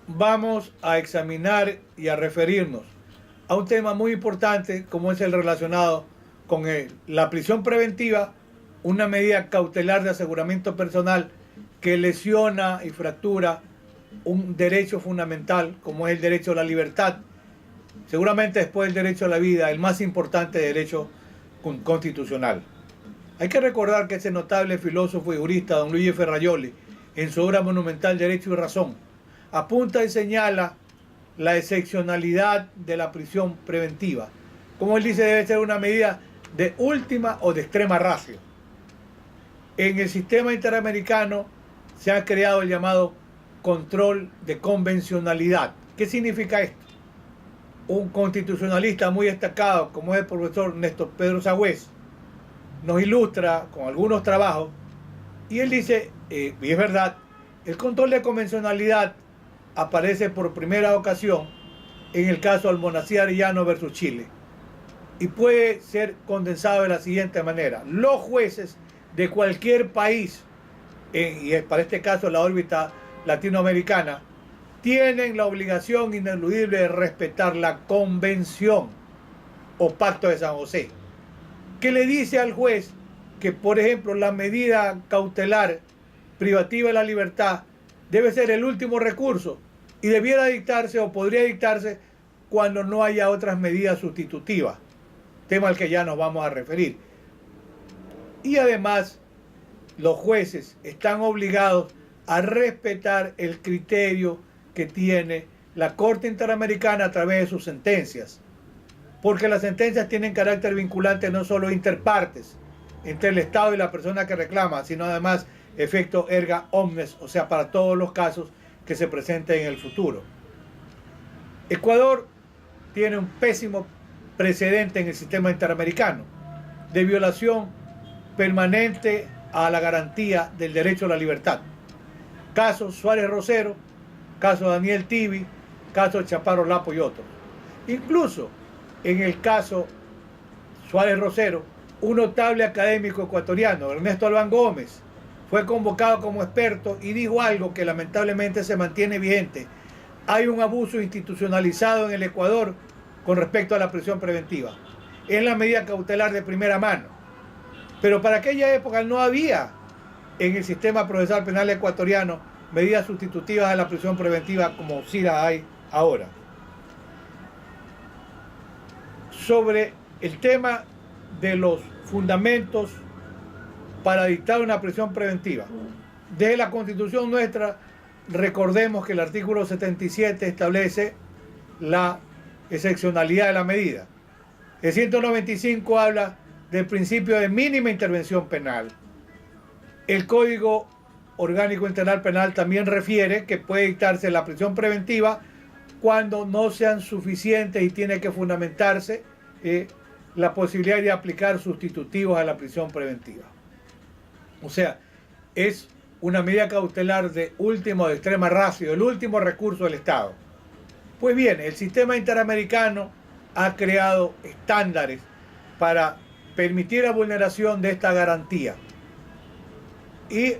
vamos a examinar y a referirnos a un tema muy importante como es el relacionado con la prisión preventiva, una medida cautelar de aseguramiento personal que lesiona y fractura un derecho fundamental como es el derecho a la libertad, seguramente después del derecho a la vida, el más importante derecho constitucional. Hay que recordar que ese notable filósofo y jurista, don Luigi Ferrajoli, en su obra monumental Derecho y Razón, apunta y señala la excepcionalidad de la prisión preventiva. Como él dice, debe ser una medida de última o de extrema ratio. En el sistema interamericano se ha creado el llamado control de convencionalidad. ¿Qué significa esto? Un constitucionalista muy destacado como es el profesor Néstor Pedro Sagüez nos ilustra con algunos trabajos y él dice, y es verdad, el control de convencionalidad aparece por primera ocasión en el caso Almonacid Arellano versus Chile y puede ser condensado de la siguiente manera: los jueces de cualquier país, y para este caso la órbita latinoamericana, tienen la obligación ineludible de respetar la Convención o Pacto de San José, que le dice al juez que, por ejemplo, la medida cautelar privativa de la libertad debe ser el último recurso y debiera dictarse o podría dictarse cuando no haya otras medidas sustitutivas, tema al que ya nos vamos a referir. Y además, los jueces están obligados a respetar el criterio que tiene la Corte Interamericana a través de sus sentencias, porque las sentencias tienen carácter vinculante no solo interpartes, entre el Estado y la persona que reclama, sino además efecto erga omnes, o sea, para todos los casos que se presenten en el futuro. Ecuador tiene un pésimo precedente en el sistema interamericano de violación permanente a la garantía del derecho a la libertad. Caso Suárez Rosero, caso Daniel Tibi, caso Chaparro Lapo y otros. Incluso en el caso Suárez Rosero, un notable académico ecuatoriano, Ernesto Albán Gómez, fue convocado como experto y dijo algo que lamentablemente se mantiene vigente. Hay un abuso institucionalizado en el Ecuador con respecto a la prisión preventiva. Es la medida cautelar de primera mano. Pero para aquella época no había en el sistema procesal penal ecuatoriano medidas sustitutivas de la prisión preventiva como sí la hay ahora. Sobre el tema de los fundamentos para dictar una prisión preventiva. Desde la Constitución nuestra, recordemos que el artículo 77 establece la excepcionalidad de la medida. El 195 habla del principio de mínima intervención penal. El Código Orgánico Integral Penal también refiere que puede dictarse la prisión preventiva cuando no sean suficientes y tiene que fundamentarse la posibilidad de aplicar sustitutivos a la prisión preventiva. O sea, es una medida cautelar de último, de extrema ratio, el último recurso del Estado. Pues bien, el sistema interamericano ha creado estándares para permitir la vulneración de esta garantía. Y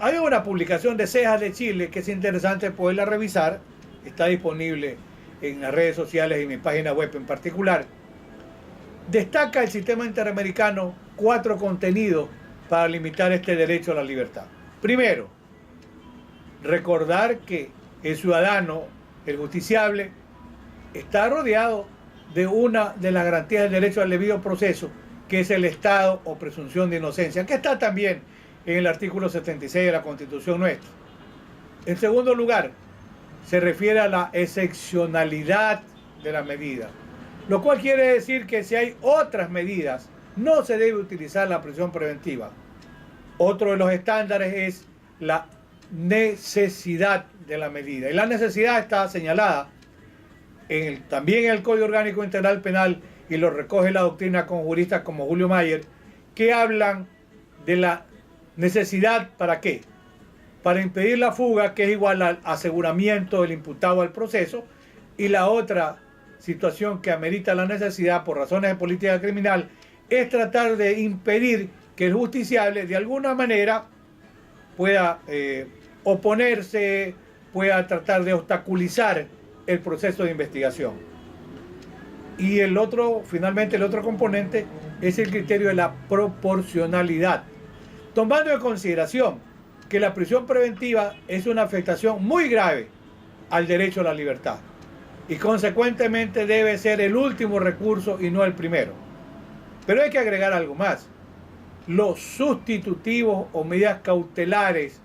hay una publicación de Cejas de Chile que es interesante poderla revisar, está disponible en las redes sociales y en mi página web en particular. Destaca el sistema interamericano 4 contenidos para limitar este derecho a la libertad. Primero, recordar que el ciudadano, el justiciable, está rodeado de una de las garantías del derecho al debido proceso, que es el estado o presunción de inocencia, que está también en el artículo 76 de la Constitución nuestra. En segundo lugar, se refiere a la excepcionalidad de la medida, lo cual quiere decir que si hay otras medidas, no se debe utilizar la prisión preventiva. Otro de los estándares es la necesidad de la medida. Y la necesidad está señalada también en el Código Orgánico Integral Penal, y lo recoge la doctrina con juristas como Julio Mayer, que hablan de la necesidad, ¿para qué? Para impedir la fuga, que es igual al aseguramiento del imputado al proceso, y la otra situación que amerita la necesidad por razones de política criminal es tratar de impedir que el justiciable de alguna manera pueda oponerse, pueda tratar de obstaculizar el proceso de investigación. Y finalmente el otro componente es el criterio de la proporcionalidad, tomando en consideración que la prisión preventiva es una afectación muy grave al derecho a la libertad y consecuentemente debe ser el último recurso y no el primero. Pero hay que agregar algo más. Los sustitutivos o medidas cautelares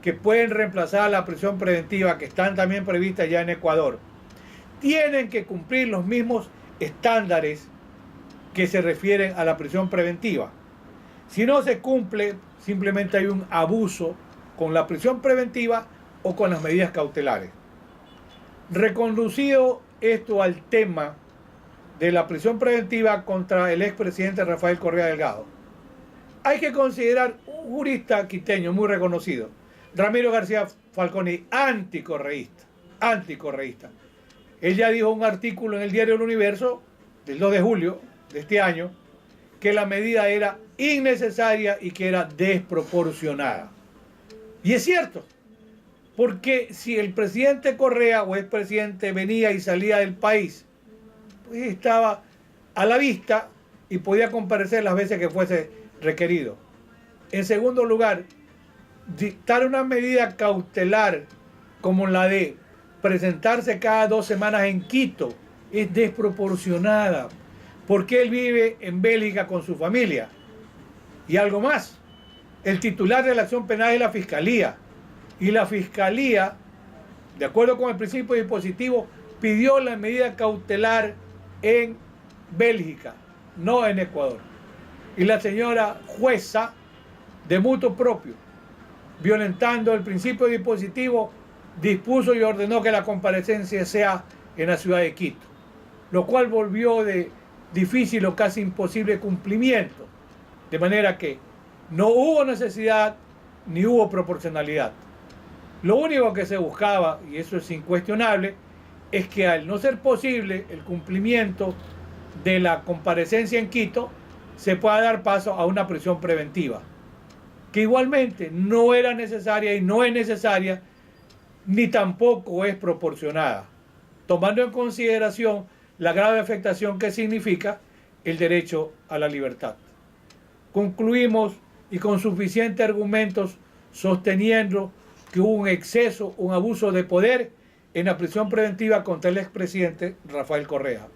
que pueden reemplazar la prisión preventiva, que están también previstas ya en Ecuador, tienen que cumplir los mismos estándares que se refieren a la prisión preventiva. Si no se cumple, simplemente hay un abuso con la prisión preventiva o con las medidas cautelares. Reconducido esto al tema de la prisión preventiva contra el expresidente Rafael Correa Delgado, hay que considerar un jurista quiteño muy reconocido, Ramiro García Falconi, anticorreísta. Él ya dijo en un artículo en el diario El Universo del 2 de julio de este año que la medida era innecesaria y que era desproporcionada. Y es cierto, porque si el presidente Correa o expresidente venía y salía del país, pues estaba a la vista y podía comparecer las veces que fuese requerido. En segundo lugar, dictar una medida cautelar como la de presentarse cada 2 semanas en Quito es desproporcionada, porque él vive en Bélgica con su familia. Y algo más, el titular de la acción penal es la Fiscalía, y la Fiscalía, de acuerdo con el principio dispositivo, pidió la medida cautelar en Bélgica, no en Ecuador. Y la señora jueza, de mutuo propio, violentando el principio dispositivo, dispuso y ordenó que la comparecencia sea en la ciudad de Quito, lo cual volvió de difícil o casi imposible cumplimiento, de manera que no hubo necesidad ni hubo proporcionalidad. Lo único que se buscaba, y eso es incuestionable, es que al no ser posible el cumplimiento de la comparecencia en Quito, se pueda dar paso a una prisión preventiva, que igualmente no era necesaria y no es necesaria, ni tampoco es proporcionada, tomando en consideración la grave afectación que significa el derecho a la libertad. Concluimos y con suficientes argumentos sosteniendo que hubo un exceso, un abuso de poder en la prisión preventiva contra el expresidente Rafael Correa.